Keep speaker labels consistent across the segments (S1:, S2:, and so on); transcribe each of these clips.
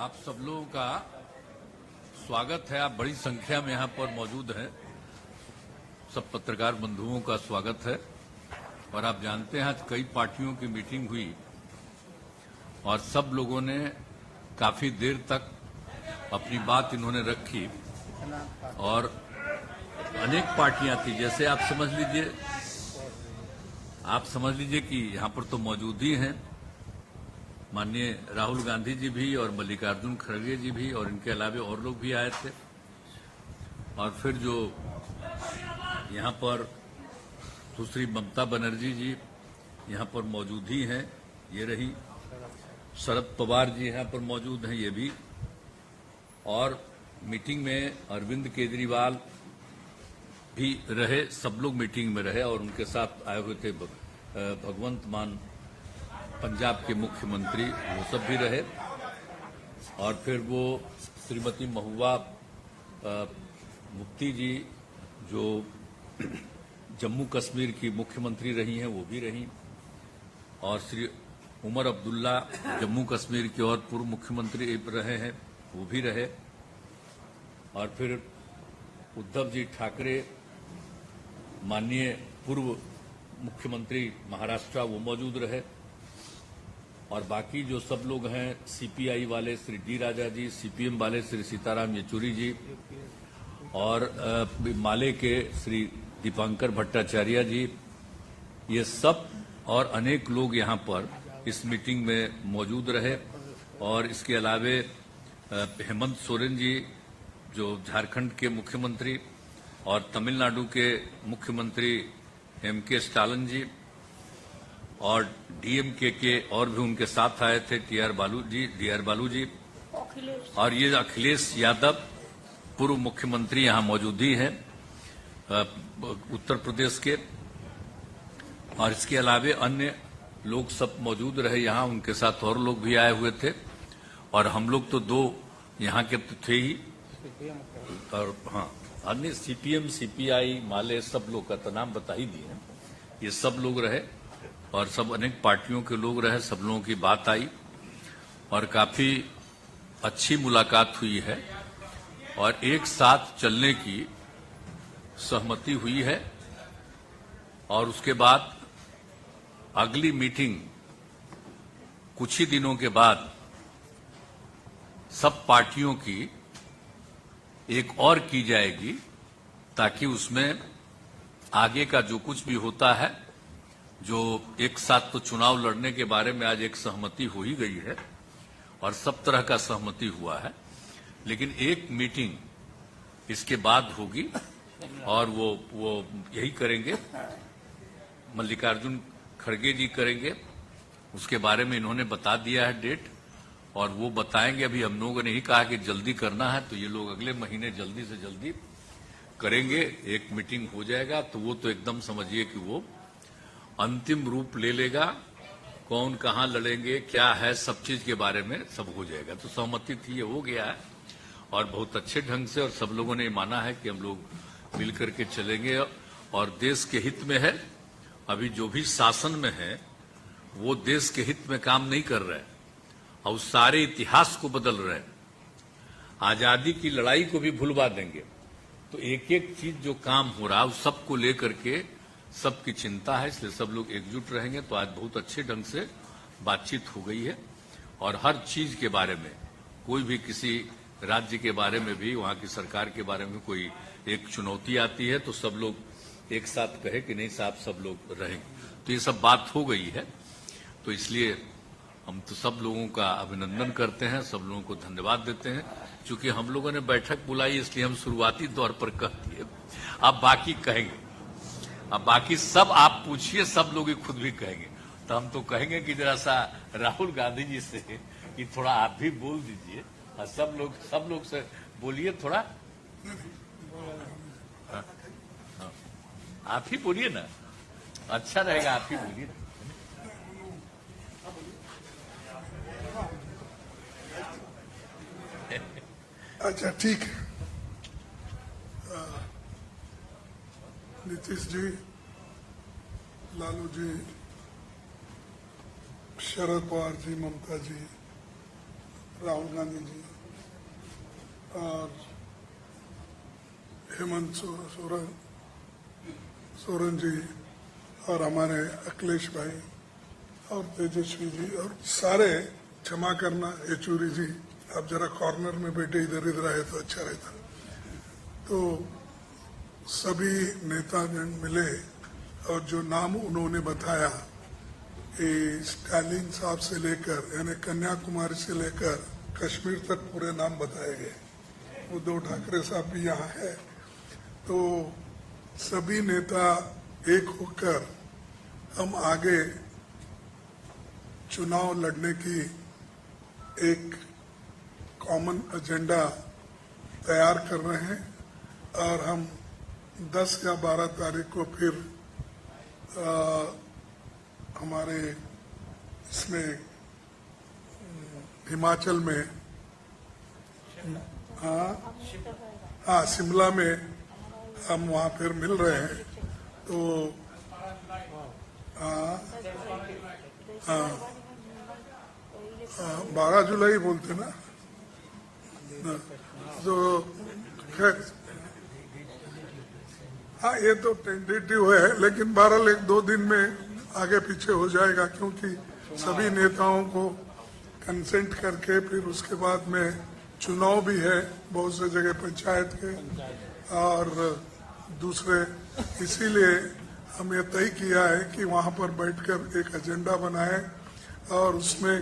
S1: आप सब लोगों का स्वागत है। आप बड़ी संख्या में यहाँ पर मौजूद हैं। सब पत्रकार बंधुओं का स्वागत है। और आप जानते हैं आज कई पार्टियों की मीटिंग हुई और सब लोगों ने काफी देर तक अपनी बात इन्होंने रखी और अनेक पार्टियां थी। जैसे आप समझ लीजिए कि यहाँ पर तो मौजूद ही हैं माननीय राहुल गांधी जी भी और मल्लिकार्जुन खड़गे जी भी और इनके अलावा और लोग भी आए थे। और फिर जो यहाँ पर दूसरी ममता बनर्जी जी यहाँ पर मौजूद ही हैं, ये रही। शरद पवार जी यहाँ पर मौजूद हैं, ये भी। और मीटिंग में अरविंद केजरीवाल भी रहे, सब लोग मीटिंग में रहे और उनके साथ आए हुए थे भगवंत मान पंजाब के मुख्यमंत्री, वो सब भी रहे। और फिर वो श्रीमती महुआ मुफ्ती जी जो जम्मू कश्मीर की मुख्यमंत्री रही हैं, वो भी रही। और श्री उमर अब्दुल्ला जम्मू कश्मीर के और पूर्व मुख्यमंत्री रहे हैं, वो भी रहे। और फिर उद्धव जी ठाकरे माननीय पूर्व मुख्यमंत्री महाराष्ट्र, वो मौजूद रहे। और बाकी जो सब लोग हैं, सीपीआई वाले श्री डी राजा जी, सीपीएम वाले श्री सीताराम येचुरी जी और माले के श्री दीपांकर भट्टाचार्य जी, ये सब और अनेक लोग यहाँ पर इस मीटिंग में मौजूद रहे। और इसके अलावे हेमंत सोरेन जी जो झारखंड के मुख्यमंत्री और तमिलनाडु के मुख्यमंत्री एमके स्टालिन जी और डीएमके के और भी उनके साथ आए थे डी आर बालू जी और ये अखिलेश यादव पूर्व मुख्यमंत्री यहाँ मौजूद ही हैं उत्तर प्रदेश के। और इसके अलावे अन्य लोग सब मौजूद रहे यहाँ, उनके साथ और लोग भी आए हुए थे। और हम लोग तो दो यहाँ के तो थे ही, और हाँ अन्य सीपीएम सीपीआई माले सब लोग का तो नाम बता ही दिए। ये सब लोग रहे और सब अनेक पार्टियों के लोग रहे, सब लोगों की बात आई और काफी अच्छी मुलाकात हुई है और एक साथ चलने की सहमति हुई है। और उसके बाद अगली मीटिंग कुछ ही दिनों के बाद सब पार्टियों की एक और की जाएगी ताकि उसमें आगे का जो कुछ भी होता है, जो एक साथ तो चुनाव लड़ने के बारे में आज एक सहमति हो ही गई है और सब तरह का सहमति हुआ है, लेकिन एक मीटिंग इसके बाद होगी और वो यही करेंगे, मल्लिकार्जुन खड़गे जी करेंगे। उसके बारे में इन्होंने बता दिया है डेट और वो बताएंगे। अभी हम लोगों ने ही कहा कि जल्दी करना है तो ये लोग अगले महीने जल्दी से जल्दी करेंगे, एक मीटिंग हो जाएगा। तो वो तो एकदम समझिए कि वो अंतिम रूप ले लेगा, कौन कहां लड़ेंगे क्या है सब चीज के बारे में सब हो जाएगा। तो सहमति थी, ये हो गया है और बहुत अच्छे ढंग से और सब लोगों ने माना है कि हम लोग मिल करके चलेंगे और देश के हित में है। अभी जो भी शासन में है वो देश के हित में काम नहीं कर रहे और सारे इतिहास को बदल रहे हैं, आजादी की लड़ाई को भी भुलवा देंगे। तो एक एक चीज जो काम हो रहा है उस सबको लेकर के सबकी चिंता है, इसलिए सब लोग एकजुट रहेंगे। तो आज बहुत अच्छे ढंग से बातचीत हो गई है और हर चीज के बारे में, कोई भी किसी राज्य के बारे में भी, वहां की सरकार के बारे में कोई एक चुनौती आती है तो सब लोग एक साथ कहे कि नहीं साहब सब लोग रहेंगे। तो ये सब बात हो गई है। तो इसलिए हम तो सब लोगों का अभिनंदन करते हैं, सब लोगों को धन्यवाद देते हैं। चूंकि हम लोगों ने बैठक बुलाई इसलिए हम शुरुआती तौर पर कह दिए, अब बाकी कहेंगे, अब बाकी सब आप पूछिए, सब लोग ही खुद भी कहेंगे। तो हम तो कहेंगे कि जरा सा राहुल गांधी जी से कि थोड़ा आप भी बोल दीजिए और सब लोग से बोलिए थोड़ा। आप ही बोलिए ना, अच्छा रहेगा, आप ही बोलिए।
S2: अच्छा ठीक है। नीतीश जी, लालू जी, शरद पवार जी, ममता जी, राहुल गांधी जी और हेमंत सोरेन जी और हमारे अखिलेश भाई और तेजस्वी जी और सारे, क्षमा करना येचूरी जी, आप जरा कॉर्नर में बैठे इधर इधर आए तो अच्छा रहता। तो सभी नेतागण मिले और जो नाम उन्होंने बताया, स्टालिन साहब से लेकर यानी कन्याकुमारी से लेकर कश्मीर तक पूरे नाम बताए गए। उद्धव ठाकरे साहब भी यहाँ है। तो सभी नेता एक होकर हम आगे चुनाव लड़ने की एक कॉमन एजेंडा तैयार कर रहे हैं और हम 10 या 12 तारीख को फिर हमारे इसमें हिमाचल में हाँ शिमला में हम वहाँ फिर मिल रहे हैं। तो हाँ 12 जुलाई बोलते ना, तो खैर हाँ ये तो टेंटेटिव है, लेकिन बहरहाल 1-2 दिन में आगे पीछे हो जाएगा, क्योंकि सभी नेताओं को कंसेंट करके फिर उसके बाद में चुनाव भी है बहुत से जगह पंचायत के और दूसरे। इसीलिए हम ये तय किया है कि वहाँ पर बैठकर एक एजेंडा बनाए और उसमें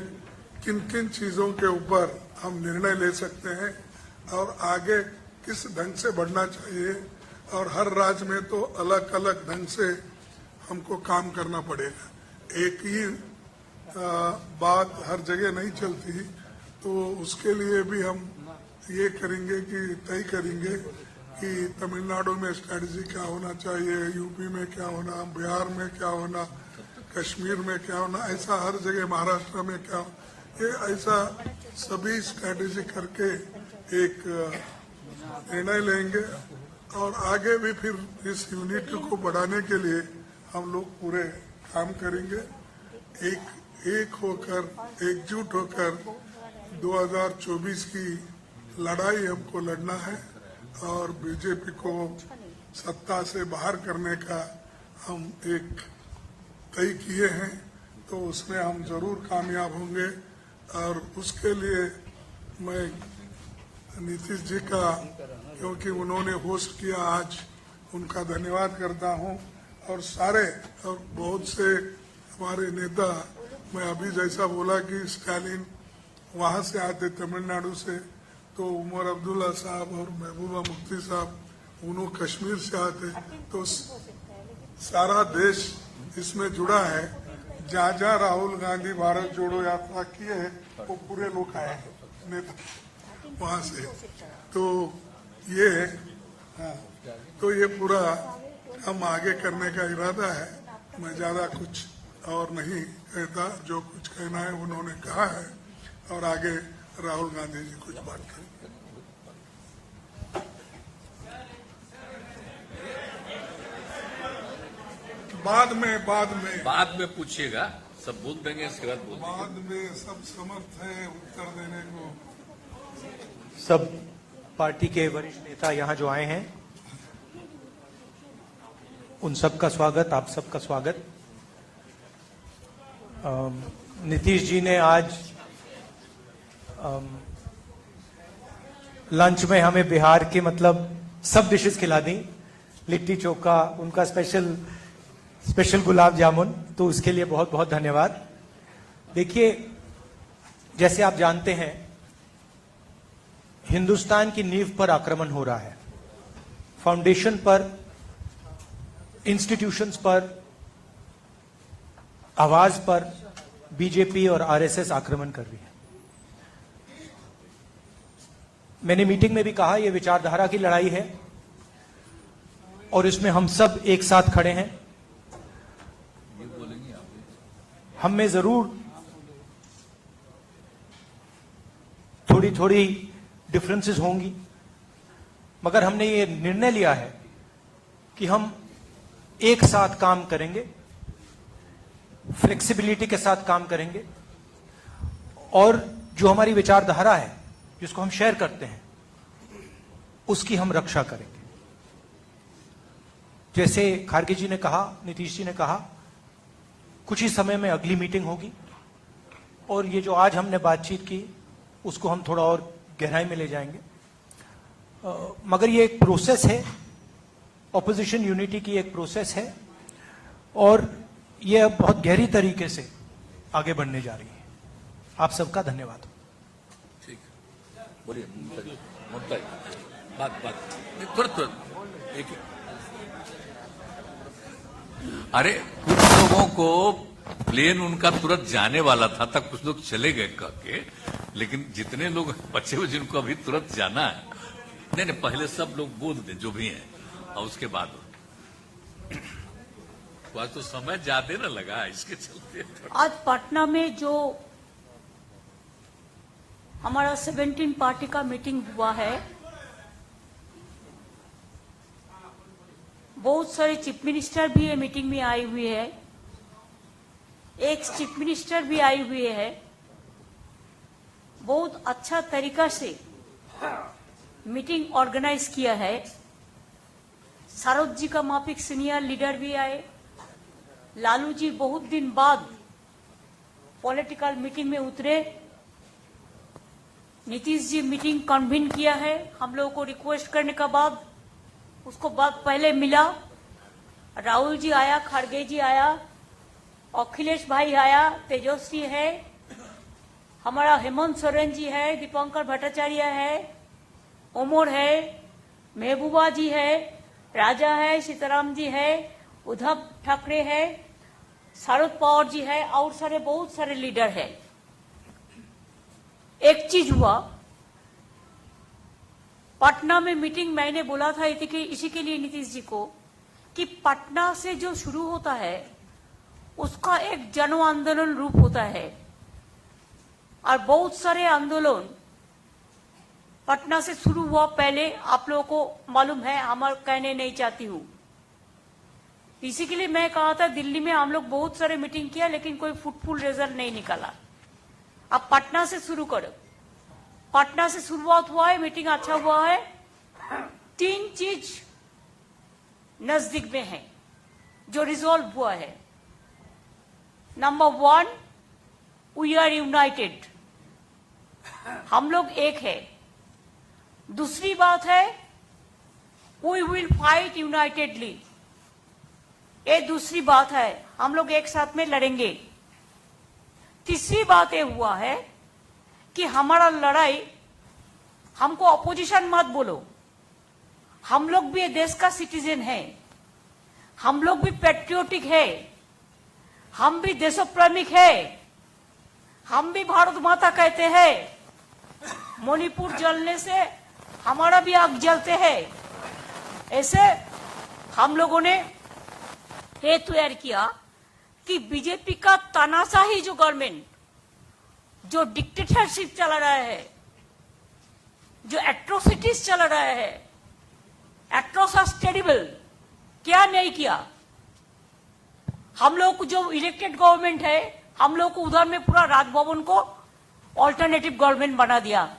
S2: किन किन चीज़ों के ऊपर हम निर्णय ले सकते हैं और आगे किस ढंग से बढ़ना चाहिए। और हर राज्य में तो अलग अलग ढंग से हमको काम करना पड़ेगा, एक ही बात हर जगह नहीं चलती। तो उसके लिए भी हम ये करेंगे कि तय करेंगे कि तमिलनाडु में स्ट्रेटजी क्या होना चाहिए, यूपी में क्या होना, बिहार में क्या होना, कश्मीर में क्या होना, ऐसा हर जगह, महाराष्ट्र में क्या, ये ऐसा सभी स्ट्रेटजी करके एक निर्णय लेंगे और आगे भी फिर इस यूनिटी को बढ़ाने के लिए हम लोग पूरे काम करेंगे। एक होकर, एकजुट होकर 2024 की लड़ाई हमको लड़ना है और बीजेपी को सत्ता से बाहर करने का हम एक तय किए हैं। तो उसमें हम जरूर कामयाब होंगे और उसके लिए मैं नीतीश जी का, क्योंकि उन्होंने होस्ट किया आज, उनका धन्यवाद करता हूं। और सारे और बहुत से हमारे नेता, मैं अभी जैसा बोला कि स्टालिन वहां से आते तमिलनाडु से, तो उमर अब्दुल्ला साहब और महबूबा मुफ्ती साहब उन्होंने कश्मीर से आते, तो सारा देश इसमें जुड़ा है। जहाँ जहाँ राहुल गांधी भारत जोड़ो यात्रा किए है वो पूरे लोग आए हैं नेता वहां से। तो ये हाँ, तो ये पूरा हम आगे करने का इरादा है। मैं ज्यादा कुछ और नहीं कहता, जो कुछ कहना है उन्होंने कहा है और आगे राहुल गांधी जी कुछ बात करेंगे।
S1: बाद में पूछिएगा, सब बोल देंगे, इसके बाद बोल देंगे।
S2: बाद में सब समर्थ है उत्तर देने को।
S3: सब पार्टी के वरिष्ठ नेता यहाँ जो आए हैं, उन सबका स्वागत, आप सबका स्वागत। नीतीश जी ने आज लंच में हमें बिहार के मतलब सब डिशेस खिला दी, लिट्टी चोखा, उनका स्पेशल गुलाब जामुन, तो उसके लिए बहुत बहुत धन्यवाद। देखिए, जैसे आप जानते हैं, हिंदुस्तान की नींव पर आक्रमण हो रहा है, फाउंडेशन पर, इंस्टीट्यूशंस पर, आवाज पर बीजेपी और आरएसएस आक्रमण कर रही है। मैंने मीटिंग में भी कहा, यह विचारधारा की लड़ाई है और इसमें हम सब एक साथ खड़े हैं। हम में जरूर थोड़ी थोड़ी डिफरेंसेस होंगी, मगर हमने ये निर्णय लिया है कि हम एक साथ काम करेंगे, फ्लेक्सिबिलिटी के साथ काम करेंगे और जो हमारी विचारधारा है, जिसको हम शेयर करते हैं, उसकी हम रक्षा करेंगे। जैसे खारगे जी ने कहा, नीतीश जी ने कहा, कुछ ही समय में अगली मीटिंग होगी और ये जो आज हमने बातचीत की उसको हम थोड़ा और गहराई में ले जाएंगे। मगर ये एक प्रोसेस है, ऑपोजिशन यूनिटी की एक प्रोसेस है और ये अब बहुत गहरी तरीके से आगे बढ़ने जा रही है। आप सबका धन्यवाद।
S1: ठीक है, बोलिए ममता जी, बात तुरंत एक अरे कुछ लोगों को प्लेन उनका तुरंत जाने वाला था, तब कुछ लोग चले गए कह के, लेकिन जितने लोग बचे हुए जिनको अभी तुरंत जाना है, नहीं पहले सब लोग बोल दें जो भी हैं और उसके बाद आज तो समय ज्यादा न लगा इसके चलते।
S4: आज पटना में जो हमारा 17 पार्टी का मीटिंग हुआ है, बहुत सारे चीफ मिनिस्टर भी ये मीटिंग में आई हुई है, एक चीफ मिनिस्टर भी आई हुई है। बहुत अच्छा तरीका से मीटिंग ऑर्गेनाइज किया है। सारोद जी का माफिक सीनियर लीडर भी आए, लालू जी बहुत दिन बाद पॉलिटिकल मीटिंग में उतरे, नीतीश जी मीटिंग कन्वीन किया है हम लोगों को रिक्वेस्ट करने का बाद, उसको बाद पहले मिला, राहुल जी आया, खड़गे जी आया, अखिलेश भाई आया, तेजस्वी है, हमारा हेमंत सोरेन जी है, दीपंकर भट्टाचार्य है, ओमर है, महबूबा जी है, राजा है, सीताराम जी है, उद्धव ठाकरे है, शरद पवार जी है और सारे बहुत सारे लीडर है। एक चीज हुआ, पटना में मीटिंग मैंने बोला था इसी के लिए नीतीश जी को कि पटना से जो शुरू होता है उसका एक जन आंदोलन रूप होता है और बहुत सारे आंदोलन पटना से शुरू हुआ। पहले आप लोगों को मालूम है, हम कहने नहीं चाहती हूँ, इसी के लिए मैं कहा था दिल्ली में हम लोग बहुत सारे मीटिंग किया लेकिन कोई फ्रूटफुल रिजल्ट नहीं निकाला। अब पटना से शुरू करो, पटना से शुरुआत हुआ है, मीटिंग अच्छा हुआ है। 3 चीज नजदीक में है जो रिजॉल्व हुआ है। नंबर 1, वी आर यूनाइटेड, हम लोग एक है। दूसरी बात है, वी विल फाइट यूनाइटेडली, ये दूसरी बात है, हम लोग एक साथ में लड़ेंगे। तीसरी बात ये हुआ है कि हमारा लड़ाई, हमको अपोजिशन मत बोलो, हम लोग भी ये देश का सिटीजन है, हम लोग भी पैट्रियोटिक है, हम भी देशप्रेमिक है, हम भी भारत माता कहते हैं। मणिपुर जलने से हमारा भी आग जलते हैं। ऐसे हम लोगों ने ये तैयार किया कि बीजेपी का तानाशाही जो गवर्नमेंट, जो डिक्टेटरशिप चला रहा है, जो एट्रोसिटीज चला रहा है, एट्रोसस टेरिबल, क्या नहीं किया। हम लोग को जो इलेक्टेड गवर्नमेंट है, हम लोग को उधर में पूरा राजभवन को ऑल्टरनेटिव गवर्नमेंट बना दिया।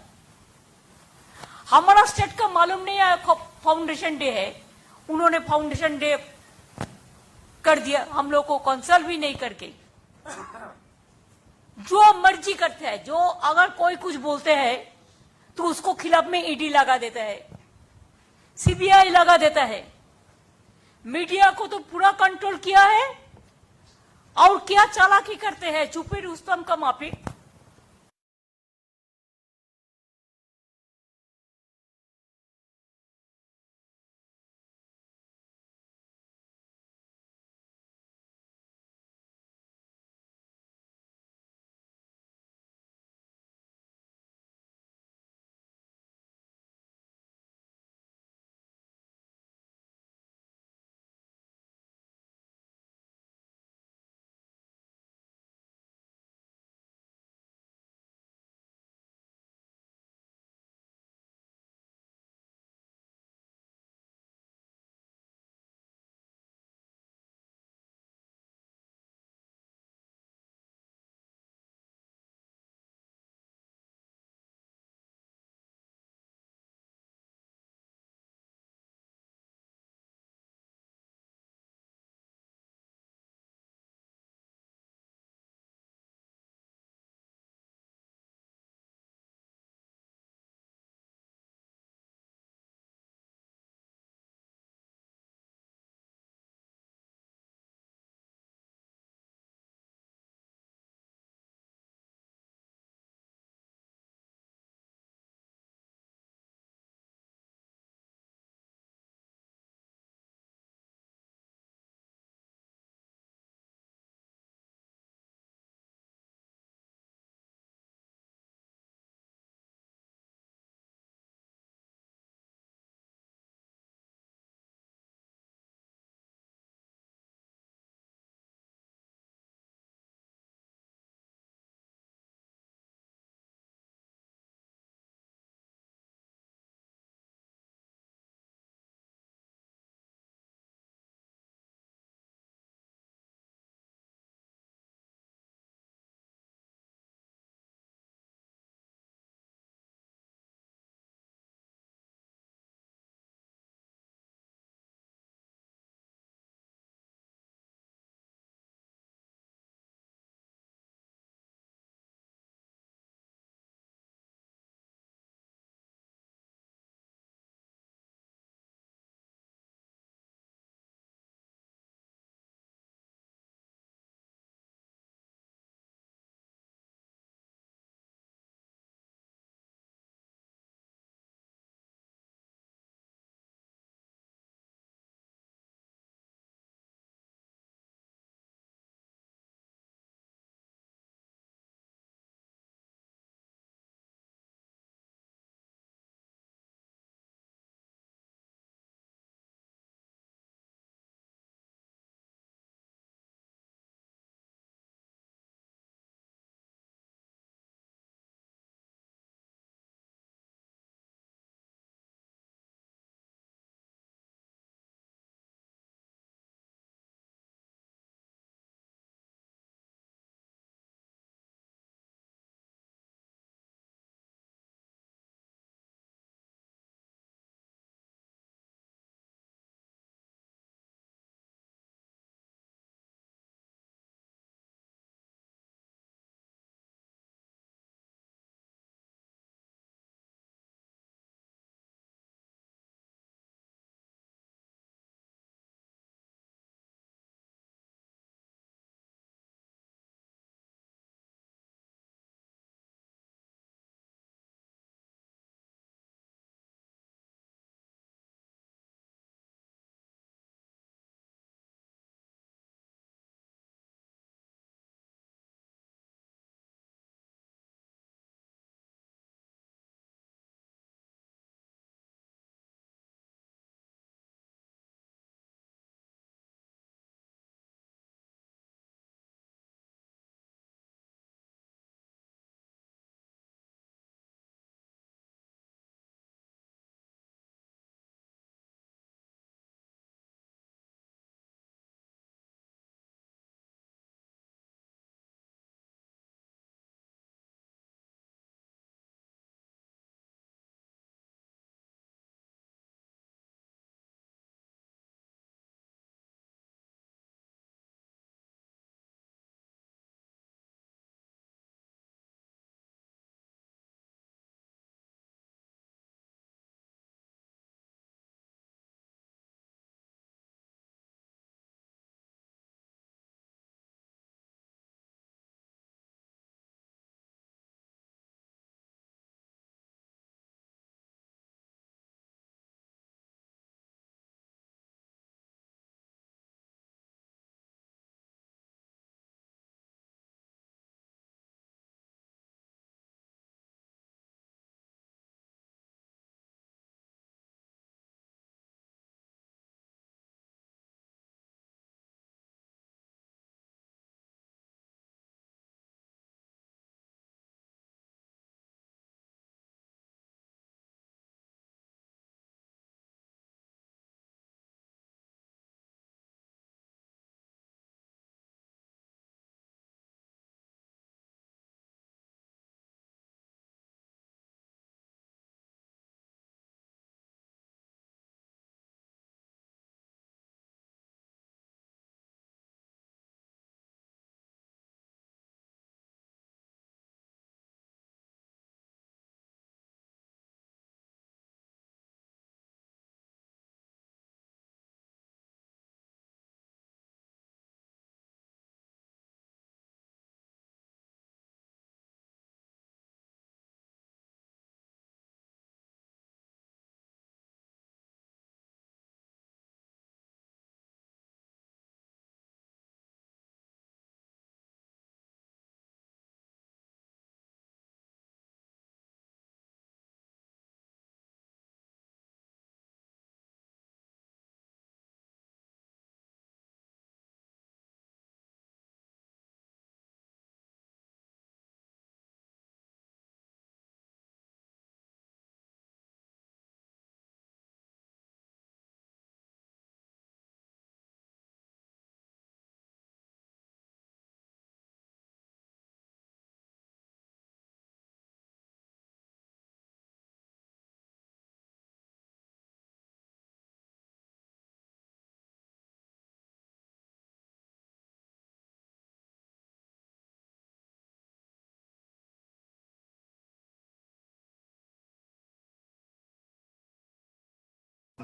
S4: हमारा स्टेट का मालूम नहीं है, फाउंडेशन डे है, उन्होंने फाउंडेशन डे कर दिया, हम लोग को कंसल्ट भी नहीं करके जो मर्जी करते हैं। जो अगर कोई कुछ बोलते हैं तो उसको खिलाफ में ईडी लगा देता है, सीबीआई लगा देता है। मीडिया को तो पूरा कंट्रोल किया है और क्या चालाकी करते हैं, छुपे रुस्तम का माफिक।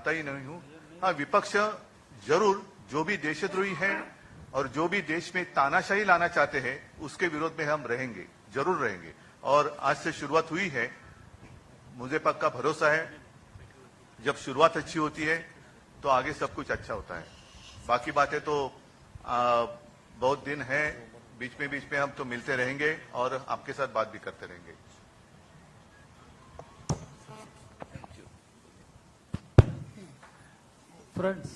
S5: मानता ही नहीं हूं। हाँ, विपक्ष जरूर जो भी देशद्रोही हैं और जो भी देश में तानाशाही लाना चाहते हैं उसके विरोध में हम रहेंगे, जरूर रहेंगे। और आज से शुरुआत हुई है, मुझे पक्का भरोसा है जब शुरुआत अच्छी होती है तो आगे सब कुछ अच्छा होता है। बाकी बातें तो बहुत दिन है, बीच में हम तो मिलते रहेंगे और आपके साथ बात भी करते रहेंगे।
S6: Friends,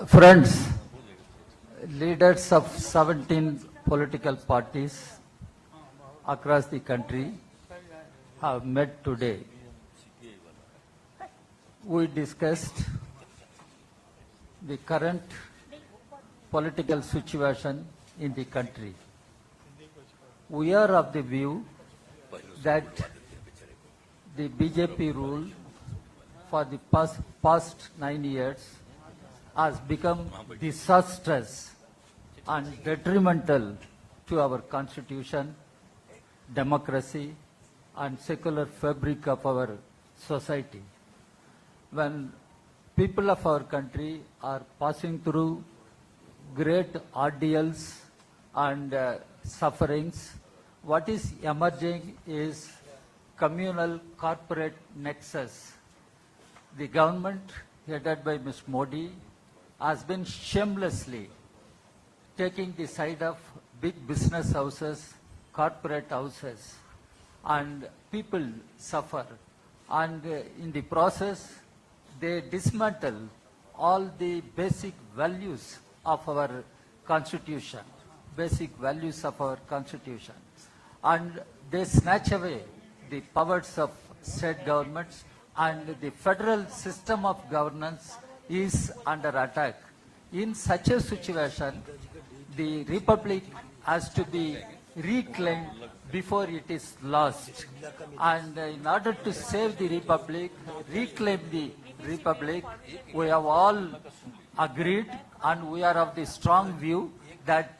S6: friends, leaders of 17 political parties across the country have met today. We discussed the current political situation in the country. We are of the view that the BJP rule for the past 9 years has become disastrous and detrimental to our constitution, democracy, and secular fabric of our society. When people of our country are passing through great ordeals and sufferings, what is emerging is communal corporate nexus. The government headed by Ms. Modi has been shamelessly taking the side of big business houses, corporate houses, and people suffer. And in the process, they dismantle all the basic values of our constitution, and they snatch away the powers of state governments, and the federal system of governance is under attack. In such a situation, the republic has to be reclaimed before it is lost. And in order to save the republic, reclaim the republic, we have all agreed and we are of the strong view that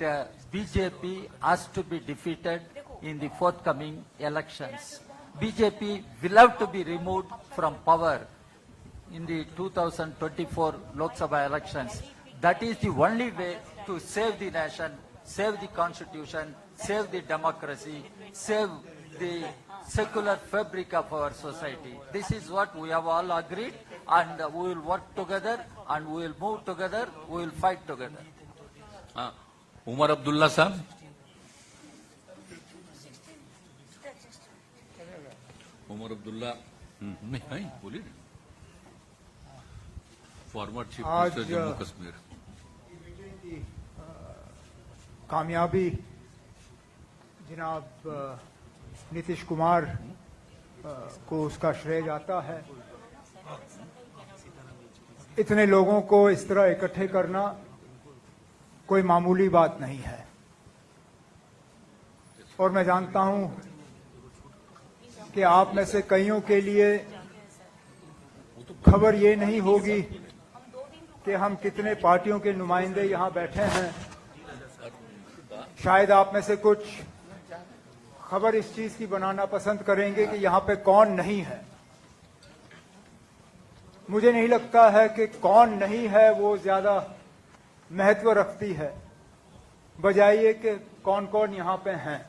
S6: BJP has to be defeated in the forthcoming elections. BJP will have to be removed from power in the 2024 Lok Sabha elections. That is the only way to save the nation, save the constitution, save the democracy, save the secular fabric of our society. This is what we have all agreed, and we will work together and we will move together, we will fight together.
S1: Omar Abdullah साहब। उमर अब्दुल्ला नहीं बोलिए ना। Former chief minister Jammu Kashmir.
S7: कामयाबी जनाब नीतीश कुमार को उसका श्रेय जाता है। इतने लोगों को इस तरह इकट्ठे करना कोई मामूली बात नहीं है, और मैं जानता हूं कि आप में से कईयों के लिए खबर ये नहीं होगी कि हम कितने पार्टियों के नुमाइंदे यहां बैठे हैं। शायद आप में से कुछ खबर इस चीज की बनाना पसंद करेंगे कि यहां पे कौन नहीं है। मुझे नहीं लगता है कि कौन नहीं है वो ज्यादा महत्व रखती है, बजाय ये कि कौन कौन यहां पे हैं।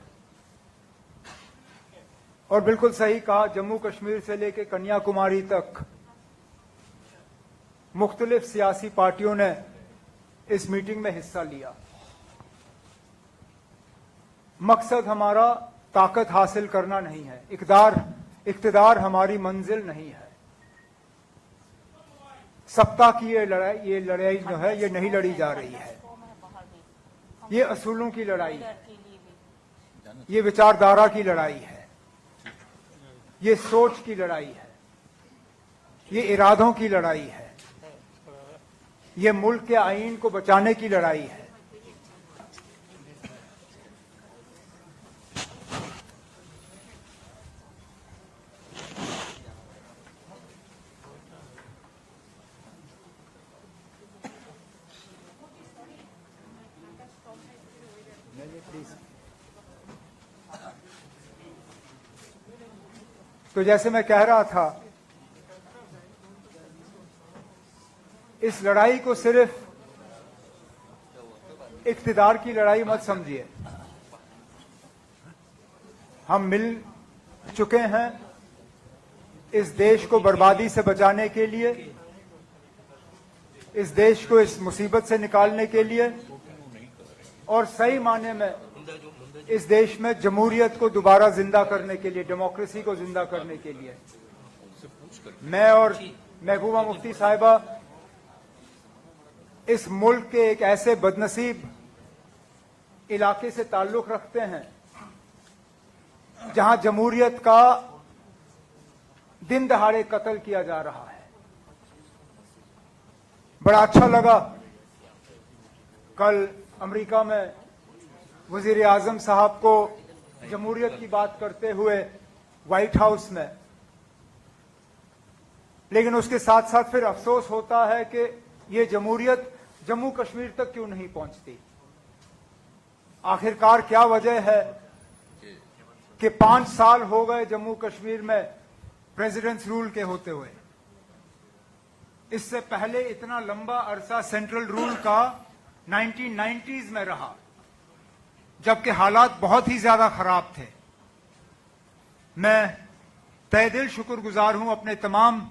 S7: और बिल्कुल सही कहा, जम्मू कश्मीर से लेकर कन्याकुमारी तक मुख्तलिफ सियासी पार्टियों ने इस मीटिंग में हिस्सा लिया। मकसद हमारा ताकत हासिल करना नहीं है, इक़्तिदार हमारी मंजिल नहीं है। सत्ता की ये लड़ाई जो है ये नहीं लड़ी जा रही है। ये असूलों की लड़ाई है, ये विचारधारा की लड़ाई है, ये सोच की लड़ाई है, ये इरादों की लड़ाई है, ये मुल्क के आईन को बचाने की लड़ाई है। तो जैसे मैं कह रहा था, इस लड़ाई को सिर्फ इख्तिदार की लड़ाई मत समझिए। हम मिल चुके हैं इस देश को बर्बादी से बचाने के लिए, इस देश को इस मुसीबत से निकालने के लिए, और सही मायने में इस देश में जमहूरियत को दोबारा जिंदा करने के लिए, डेमोक्रेसी को जिंदा करने के लिए। मैं और महबूबा मुफ्ती साहिबा इस मुल्क के एक ऐसे बदनसीब इलाके से ताल्लुक रखते हैं जहां जमहूरियत का दिन दहाड़े कत्ल किया जा रहा है। बड़ा अच्छा लगा कल अमेरिका में वजीर आजम साहब को जमहूरियत की बात करते हुए व्हाइट हाउस में, लेकिन उसके साथ साथ फिर अफसोस होता है कि ये जमहूरियत जम्मू कश्मीर तक क्यों नहीं पहुंचती। आखिरकार क्या वजह है कि 5 साल हो गए जम्मू कश्मीर में प्रेसिडेंट्स रूल के होते हुए। इससे पहले इतना लंबा अरसा सेंट्रल रूल का 1990s में रहा, जबकि हालात बहुत ही ज्यादा खराब थे। मैं तहे दिल शुक्रगुजार हूं अपने तमाम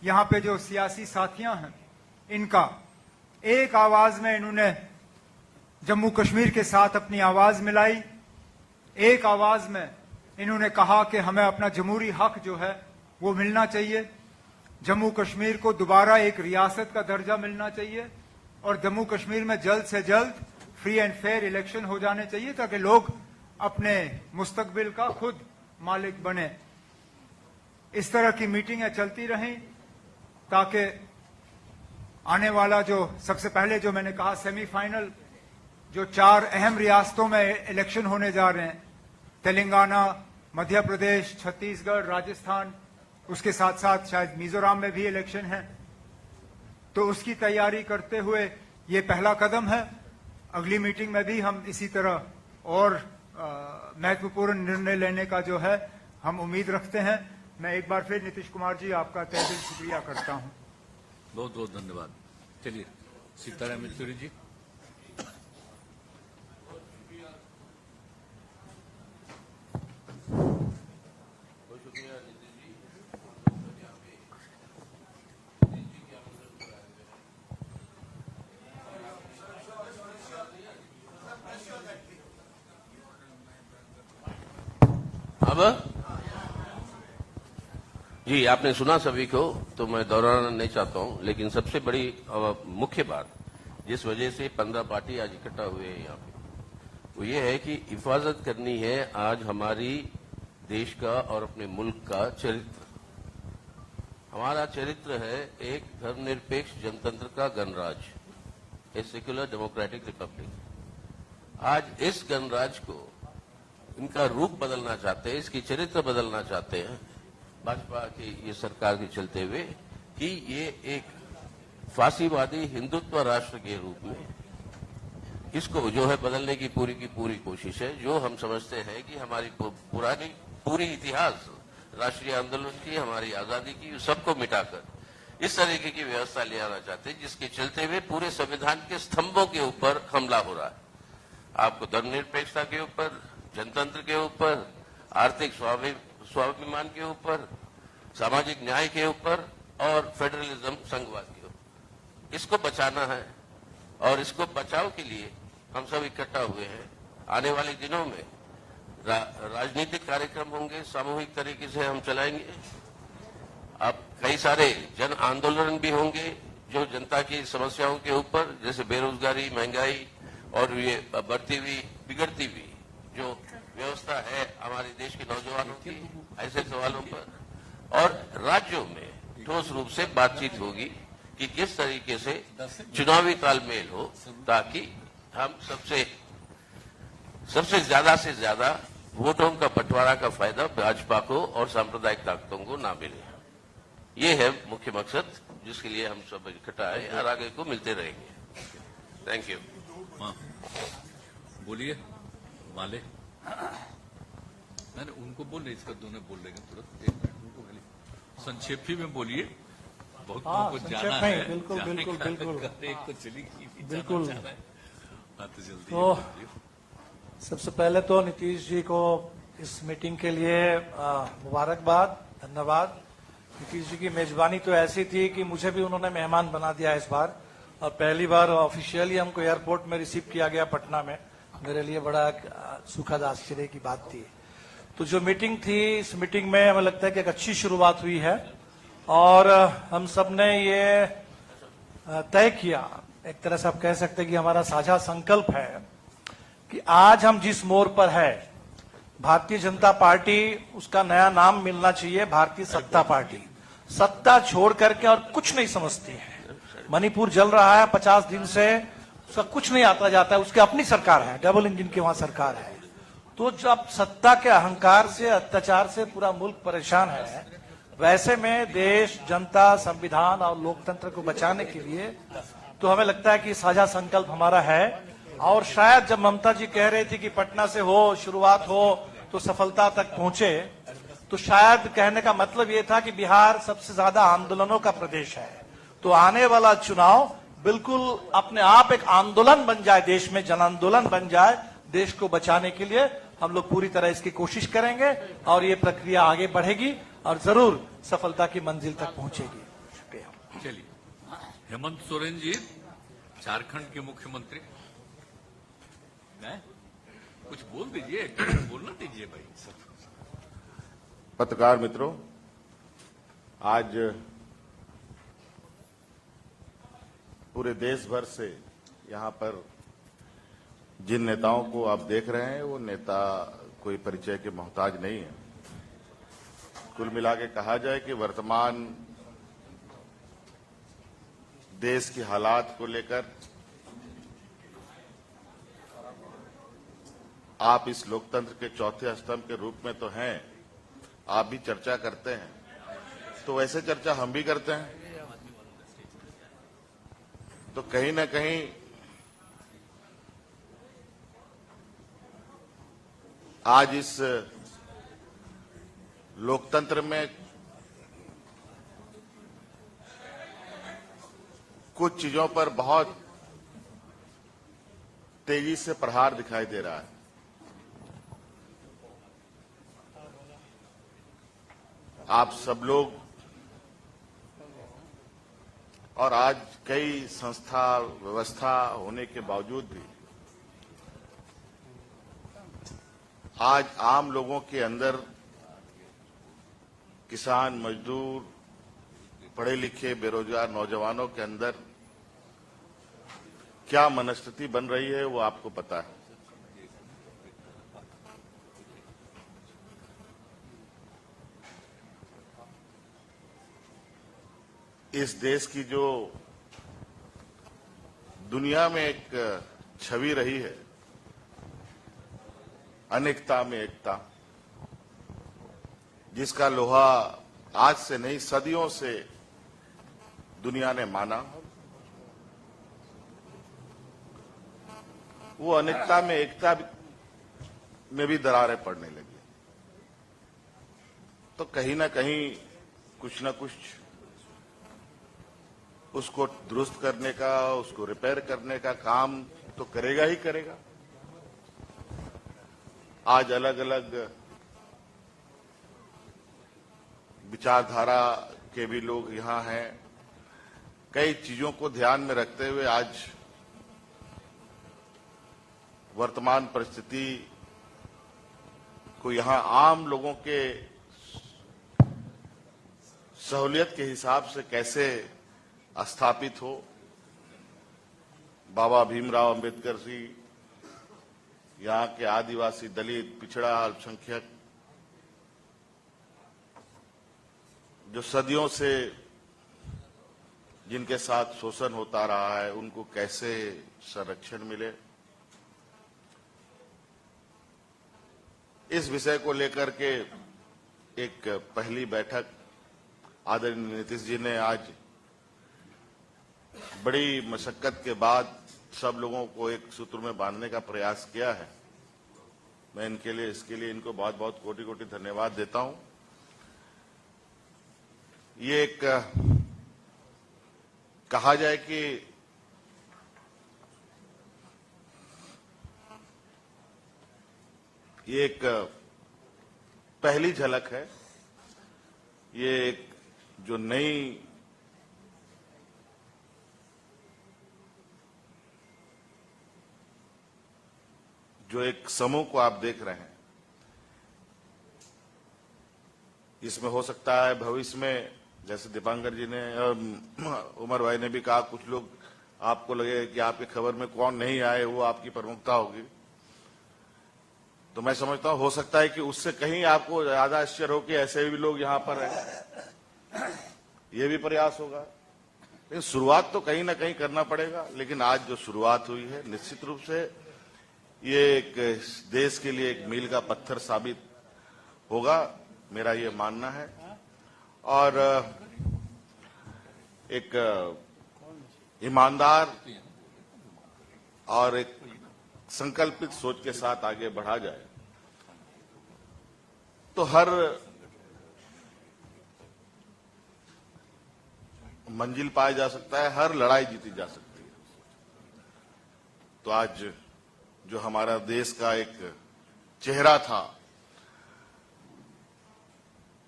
S7: यहां पे जो सियासी साथियां हैं, इनका एक आवाज में इन्होंने जम्मू कश्मीर के साथ अपनी आवाज मिलाई। एक आवाज में इन्होंने कहा कि हमें अपना जमहूरी हक जो है वो मिलना चाहिए, जम्मू कश्मीर को दोबारा एक रियासत का दर्जा मिलना चाहिए, और जम्मू कश्मीर में जल्द से जल्द फ्री एंड फेयर इलेक्शन हो जाने चाहिए ताकि लोग अपने मुस्तकबिल का खुद मालिक बने। इस तरह की मीटिंगें चलती रहें ताकि आने वाला जो सबसे पहले जो मैंने कहा सेमीफाइनल, जो 4 अहम रियासतों में इलेक्शन होने जा रहे हैं, तेलंगाना, मध्य प्रदेश, छत्तीसगढ़, राजस्थान, उसके साथ साथ शायद मिजोरम में भी इलेक्शन है, तो उसकी तैयारी करते हुए ये पहला कदम है। अगली मीटिंग में भी हम इसी तरह और महत्वपूर्ण निर्णय लेने का जो है हम उम्मीद रखते हैं। मैं एक बार फिर नीतीश कुमार जी आपका तहे दिल शुक्रिया करता हूं।
S1: बहुत बहुत धन्यवाद। चलिए सीताराम येचुरी जी।
S8: अब जी आपने सुना सभी को, तो मैं दोहराना नहीं चाहता हूं, लेकिन सबसे बड़ी मुख्य बात जिस वजह से 15 पार्टी आज इकट्ठा हुए हैं यहाँ पे, वो ये है कि हिफाजत करनी है आज हमारी देश का और अपने मुल्क का चरित्र। हमारा चरित्र है एक धर्मनिरपेक्ष जनतंत्र का गणराज, ए सेक्युलर डेमोक्रेटिक रिपब्लिक। आज इस गणराज को इनका रूप बदलना चाहते हैं, इसकी चरित्र बदलना चाहते हैं भाजपा की ये सरकार के चलते हुए कि ये एक फांसीवादी हिंदुत्व राष्ट्र के रूप में इसको जो है बदलने की पूरी कोशिश है। जो हम समझते हैं कि हमारी पूरी इतिहास राष्ट्रीय आंदोलन की, हमारी आजादी की, सबको मिटाकर इस तरीके की व्यवस्था ले आना चाहते हैं जिसके चलते हुए पूरे संविधान के स्तंभों के ऊपर हमला हो रहा है। आपको धर्मनिरपेक्षता के ऊपर, जनतंत्र के ऊपर, आर्थिक स्वाभिमान के ऊपर, सामाजिक न्याय के ऊपर और फेडरलिज्म, संघवाद के ऊपर, इसको बचाना है। और इसको बचाव के लिए हम सब इकट्ठा हुए हैं। आने वाले दिनों में राजनीतिक कार्यक्रम होंगे, सामूहिक तरीके से हम चलाएंगे। अब कई सारे जन आंदोलन भी होंगे जो जनता की समस्याओं के ऊपर, जैसे बेरोजगारी, महंगाई और ये बढ़ती हुई बिगड़ती हुई जो व्यवस्था है हमारे देश के नौजवानों की, ऐसे सवालों पर, और राज्यों में ठोस रूप से बातचीत होगी कि किस तरीके से चुनावी तालमेल हो ताकि हम सबसे ज्यादा से ज्यादा वोटों का बंटवारा का फायदा भाजपा को और सांप्रदायिक ताकतों को ना मिले। ये है मुख्य मकसद जिसके लिए हम सब इकट्ठा है और आगे को मिलते रहेंगे। Thank you.
S1: बोलिए माले मैंने उनको बोले, इसका दोनों बोल लेंगे तुरंत, 1 मिनट उनको खाली संक्षेप ही में बोलिए, बहुत लोगों को
S3: संक्षेप
S1: जाना
S3: में,
S1: है,
S3: बिल्कुल,
S1: जाने
S3: बिल्कुल,
S1: का
S3: बिल्कुल।
S1: एक तो चली गई,
S3: बिल्कुल।
S1: जाना चाह रहा है। हाँ, तो जल्दी
S9: तो
S1: बोलिए।
S9: सबसे पहले तो नीतीश जी को इस मीटिंग के लिए मुबारकबाद, धन्यवाद। नीतीश जी की मेजबानी तो ऐसी थी कि मुझे भी उन्होंने मेहमान बना दिया इस बार, और पहली बार ऑफिशियली हमको एयरपोर्ट में रिसीव किया गया पटना में। मेरे लिए बड़ा सुखद आश्चर्य की बात थी। तो जो मीटिंग थी, इस मीटिंग में हमें लगता है कि एक अच्छी शुरुआत हुई है, और हम सब ने ये तय किया, एक तरह से आप कह सकते हैं कि हमारा साझा संकल्प है कि आज हम जिस मोड़ पर है, भारतीय जनता पार्टी, उसका नया नाम मिलना चाहिए भारतीय सत्ता पार्टी। सत्ता छोड़ करके और कुछ नहीं समझती है। मणिपुर जल रहा है 50 दिन से, उसका कुछ नहीं आता जाता है, उसकी अपनी सरकार है, डबल इंजन की वहां सरकार है। तो जब सत्ता के अहंकार से, अत्याचार से पूरा मुल्क परेशान है, वैसे में देश, जनता, संविधान और लोकतंत्र को बचाने के लिए तो हमें लगता है कि साझा संकल्प हमारा है। और शायद जब ममता जी कह रही थी कि पटना से हो, शुरुआत हो तो सफलता तक पहुंचे, तो शायद कहने का मतलब ये था कि बिहार सबसे ज्यादा आंदोलनों का प्रदेश है। तो आने वाला चुनाव बिल्कुल अपने आप एक आंदोलन बन जाए, देश में जन आंदोलन बन जाए। देश को बचाने के लिए हम लोग पूरी तरह इसकी कोशिश करेंगे, और ये प्रक्रिया आगे बढ़ेगी और जरूर सफलता की मंजिल तक पहुंचेगी। शुक्रिया।
S1: चलिए, हेमंत सोरेन जी, झारखंड के मुख्यमंत्री, कुछ बोल दीजिए, बोलना दीजिए भाई सब।
S10: पत्रकार मित्रों, आज पूरे देश भर से यहाँ पर जिन नेताओं को आप देख रहे हैं, वो नेता कोई परिचय के मोहताज नहीं है। कुल मिला के कहा जाए कि वर्तमान देश की हालात को लेकर आप इस लोकतंत्र के चौथे स्तंभ के रूप में तो हैं, आप भी चर्चा करते हैं, तो वैसे चर्चा हम भी करते हैं। तो कहीं ना कहीं आज इस लोकतंत्र में कुछ चीजों पर बहुत तेजी से प्रहार दिखाई दे रहा है। आप सब लोग और आज कई संस्था व्यवस्था होने के बावजूद भी आज आम लोगों के अंदर, किसान, मजदूर, पढ़े लिखे बेरोजगार नौजवानों के अंदर क्या मनस्थिति बन रही है, वो आपको पता है। इस देश की जो दुनिया में एक छवि रही है, अनेकता में एकता, जिसका लोहा आज से नहीं सदियों से दुनिया ने माना, वो अनेकता में एकता में भी दरारें पड़ने लगी। तो कहीं ना कहीं कुछ ना कुछ उसको दुरुस्त करने का, उसको रिपेयर करने का काम तो करेगा ही करेगा। आज अलग अलग विचारधारा के भी लोग यहां हैं। कई चीजों को ध्यान में रखते हुए आज वर्तमान परिस्थिति को यहां आम लोगों के सहूलियत के हिसाब से कैसे स्थापित हो, बाबा भीमराव अंबेडकर जी, यहाँ के आदिवासी, दलित, पिछड़ा, अल्पसंख्यक, जो सदियों से जिनके साथ शोषण होता रहा है, उनको कैसे संरक्षण मिले, इस विषय को लेकर के एक पहली बैठक आदरणीय नीतीश जी ने आज बड़ी मशक्कत के बाद सब लोगों को एक सूत्र में बांधने का प्रयास किया है। मैं इसके लिए इनको बहुत बहुत कोटि कोटि धन्यवाद देता हूं। ये एक कहा जाए कि ये एक पहली झलक है। ये एक जो नई जो एक समूह को आप देख रहे हैं, इसमें हो सकता है भविष्य में, जैसे दीपांकर जी ने उमर भाई ने भी कहा, कुछ लोग आपको लगे कि आपकी खबर में कौन नहीं आए वो आपकी प्रमुखता होगी, तो मैं समझता हूं हो सकता है कि उससे कहीं आपको ज्यादा आश्चर्य हो कि ऐसे भी लोग यहां पर हैं। ये भी प्रयास होगा, लेकिन शुरुआत तो कहीं ना कहीं करना पड़ेगा। लेकिन आज जो शुरुआत हुई है, निश्चित रूप से ये एक देश के लिए एक मील का पत्थर साबित होगा, मेरा ये मानना है। और एक ईमानदार और एक संकल्पित सोच के साथ आगे बढ़ा जाए तो हर मंजिल पाया जा सकता है, हर लड़ाई जीती जा सकती है। तो आज जो हमारा देश का एक चेहरा था,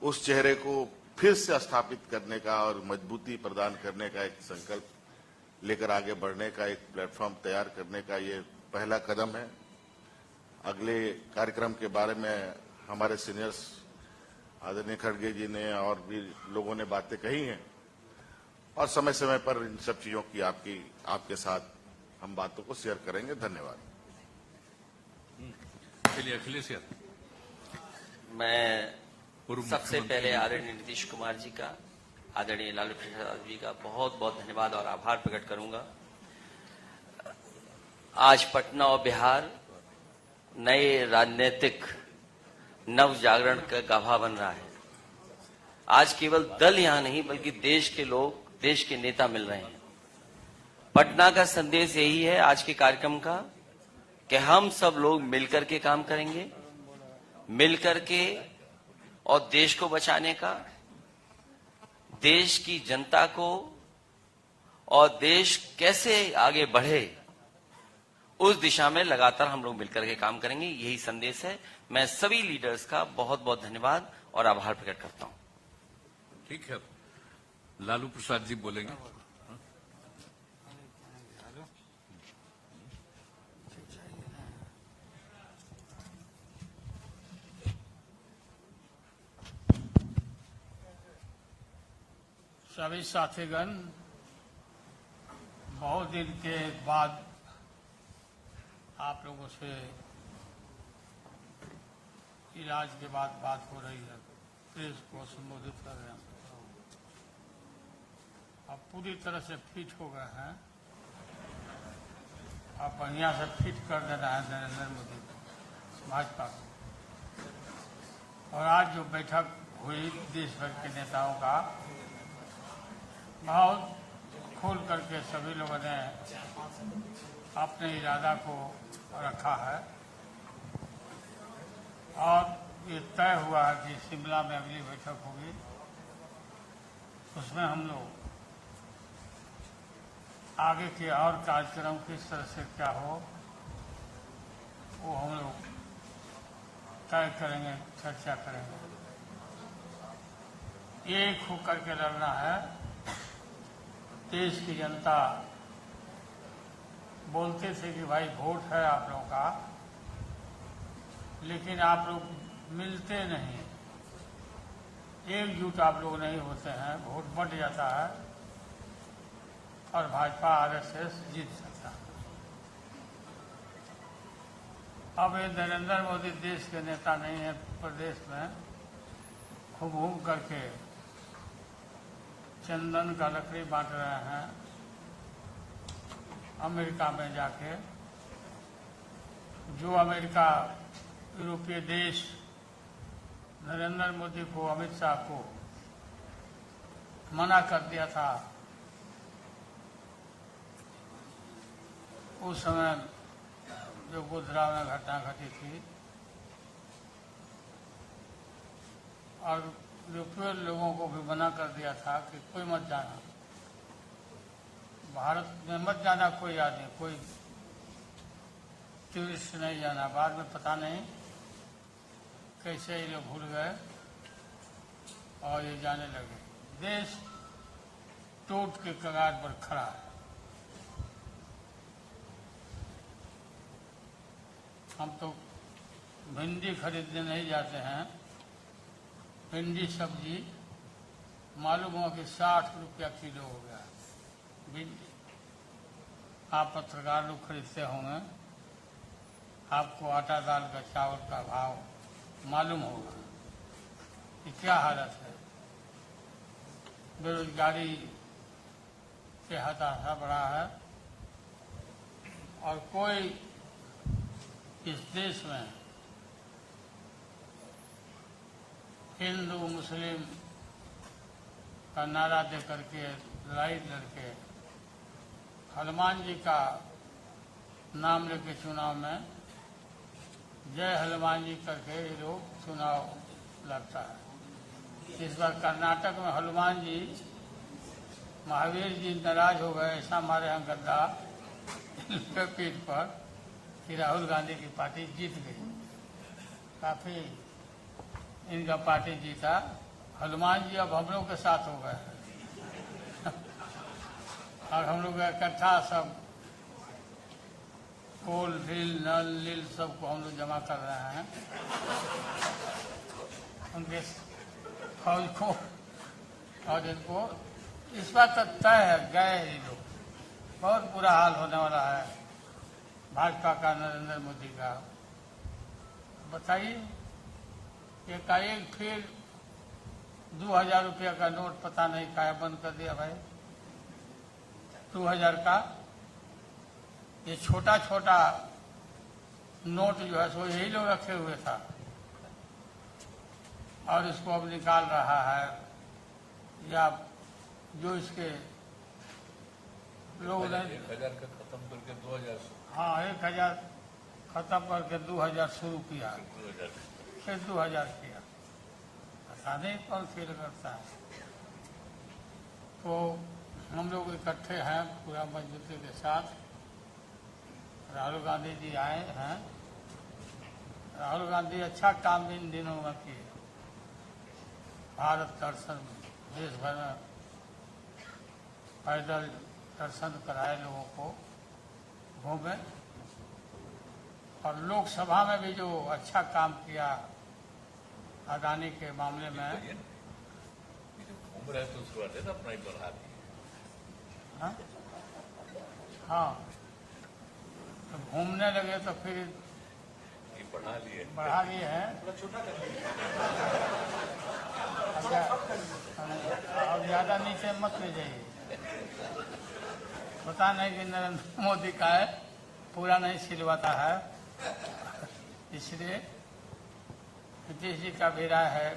S10: उस चेहरे को फिर से स्थापित करने का और मजबूती प्रदान करने का एक संकल्प लेकर आगे बढ़ने का एक प्लेटफॉर्म तैयार करने का ये पहला कदम है। अगले कार्यक्रम के बारे में हमारे सीनियर्स आदरणीय खड़गे जी ने और भी लोगों ने बातें कही हैं, और समय समय पर इन सब चीजों की आपके साथ हम बातों को शेयर करेंगे। धन्यवाद।
S1: चलिए अखिलेश यार।
S11: मैं
S1: पूर्व
S11: सबसे
S1: मुख्यमंत्री
S11: पहले आदरणीय नीतीश कुमार जी का, आदरणीय लालू प्रसाद जी का बहुत बहुत धन्यवाद और आभार प्रकट करूंगा। आज पटना और बिहार नए राजनीतिक नव जागरण का गाभा बन रहा है। आज केवल दल यहां नहीं बल्कि देश के लोग, देश के नेता मिल रहे हैं। पटना का संदेश यही है आज के कार्यक्रम का कि हम सब लोग मिलकर के काम करेंगे, मिलकर के, और देश को बचाने का, देश की जनता को, और देश कैसे आगे बढ़े उस दिशा में लगातार हम लोग मिलकर के काम करेंगे। यही संदेश है। मैं सभी लीडर्स का बहुत बहुत धन्यवाद और आभार प्रकट करता हूं।
S1: ठीक है, लालू प्रसाद जी बोलेंगे।
S12: सभी साथीगण, बहुत दिन के बाद आप लोगों से इलाज के बाद बात हो रही है, प्रेस को संबोधित कर रहे हैं। आप पूरी तरह से फिट हो गए हैं, आप बढ़िया से फिट कर देना है नरेंद्र मोदी भाजपा को। और आज जो बैठक हुई देश भर के नेताओं का, बहुत खोल करके सभी लोगों ने अपने इरादा को रखा है, और ये तय हुआ है कि शिमला में अगली बैठक होगी, उसमें हम लोग आगे के और कार्यक्रम किस तरह से क्या हो वो हम लोग तय करेंगे, चर्चा करेंगे। एक होकर के लड़ना है। देश की जनता बोलते थे कि भाई वोट है आप लोगों का, लेकिन आप लोग मिलते नहीं, एकजुट आप लोग नहीं होते हैं, वोट बढ़ जाता है और भाजपा आरएसएस जीत सकता है। अब ये नरेंद्र मोदी देश के नेता नहीं है, प्रदेश में खूब घूम करके चंदन का लकड़ी बांट रहे हैं, अमेरिका में जाके। जो अमेरिका, यूरोपीय देश नरेंद्र मोदी को, अमित शाह को मना कर दिया था, उस समय जो गुजरात में घटना घटी थी, और यूरोपीय लोगों को भी मना कर दिया था कि कोई मत जाना, भारत में मत जाना कोई आदमी, कोई टूरिस्ट नहीं जाना। बाद में पता नहीं कैसे ये लोग भूल गए और ये जाने लगे। देश टूट के कगार पर खड़ा है। हम तो भिंडी खरीदने नहीं जाते हैं, भिंडी सब्जी मालूम हुआ कि 60 रुपया किलो हो गया भिंडी। आप पत्रकार लोग खरीदते होंगे, आपको आटा दाल का चावल का भाव मालूम होगा कि क्या हालत है। बेरोजगारी के हताशा बढ़ा है और कोई इस देश में हिंदू मुस्लिम का नारा दे करके लड़ाई लड़के हनुमान जी का नाम लेके चुनाव में जय हनुमान जी करके ये लोग चुनाव लड़ता है। इस बार कर्नाटक में हनुमान जी महावीर जी नाराज हो गए, ऐसा हमारे यहाँ गद्दा इनके पीठ पर कि राहुल गांधी की पार्टी जीत गई। काफी इनका पार्टी जीता, हनुमान जी अब हम लोग के साथ हो गए हैं और हम लोग इकट्ठा सब कोल ढील नल नील सबको हम लोग जमा कर रहे हैं उनके फौज को। और इनको इस बात तक तय है, गए ये लोग, बहुत बुरा हाल होने वाला है भाजपा का, नरेंद्र मोदी का। बताइए, एकाएक फिर 2000 रुपया का नोट पता नहीं क्या बंद कर दिया भाई। 2000 का ये छोटा छोटा नोट जो है सो यही लोग रखे हुए था और इसको अब निकाल रहा है, या जो इसके लोग
S1: 1000 का खत्म करके 2000।
S12: हाँ, 1000 खत्म करके 2000 शुरू किया, फिर 2000 किया। पता नहीं कौन फील करता है। तो हम लोग इकट्ठे हैं पूरा मजबूती के साथ। राहुल गांधी जी आए हैं। राहुल गांधी अच्छा काम इन दिनों में किए। भारत दर्शन देश भर में पैदल दर्शन कराए, लोगों को घूमे, और लोकसभा में भी जो अच्छा काम किया अदानी के मामले में।
S1: घूम रहे तो उसको अपना ही बढ़ा दिए।
S12: हाँ, हाँ, तो घूमने लगे तो फिर
S1: बढ़ा लिए
S12: हैं। अब ज्यादा नीचे मत ले जाइए। पता नहीं कि नरेंद्र मोदी का है, पूरा नहीं सिलवाता है, इसलिए नीतीश जी का भी राय है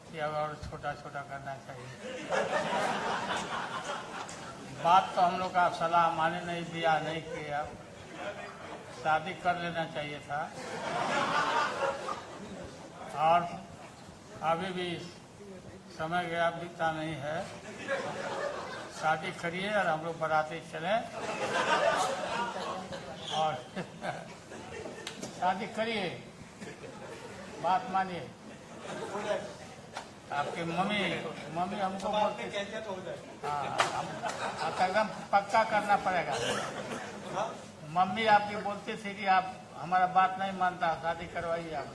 S12: कि अब और छोटा छोटा करना चाहिए। बात तो हम लोग का सलाह माने नहीं, दिया नहीं किया, शादी कर लेना चाहिए था। और अभी भी समय गया, बीता नहीं है। शादी करिए और हम लोग बाराती चलें और शादी करिए, बात मानिए। आपके मम्मी हमको बोलते, हाँ, एकदम पक्का करना पड़ेगा। मम्मी आपकी बोलती थी कि आप हमारा बात नहीं मानता, शादी करवाइए आप।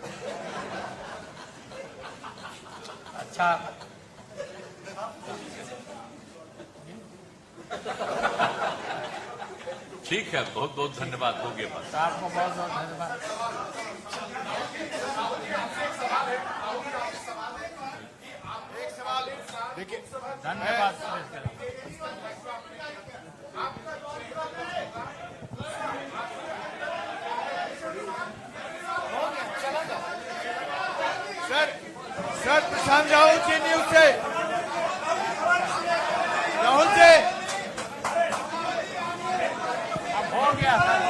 S12: अच्छा,
S1: ठीक है, बहुत बहुत धन्यवाद। हो गया बात।
S12: आपको बहुत बहुत धन्यवाद। धन्यवाद।
S7: सर प्रशांत राहुल जी न्यूज से, राहुल जी
S12: अब हो गया सर।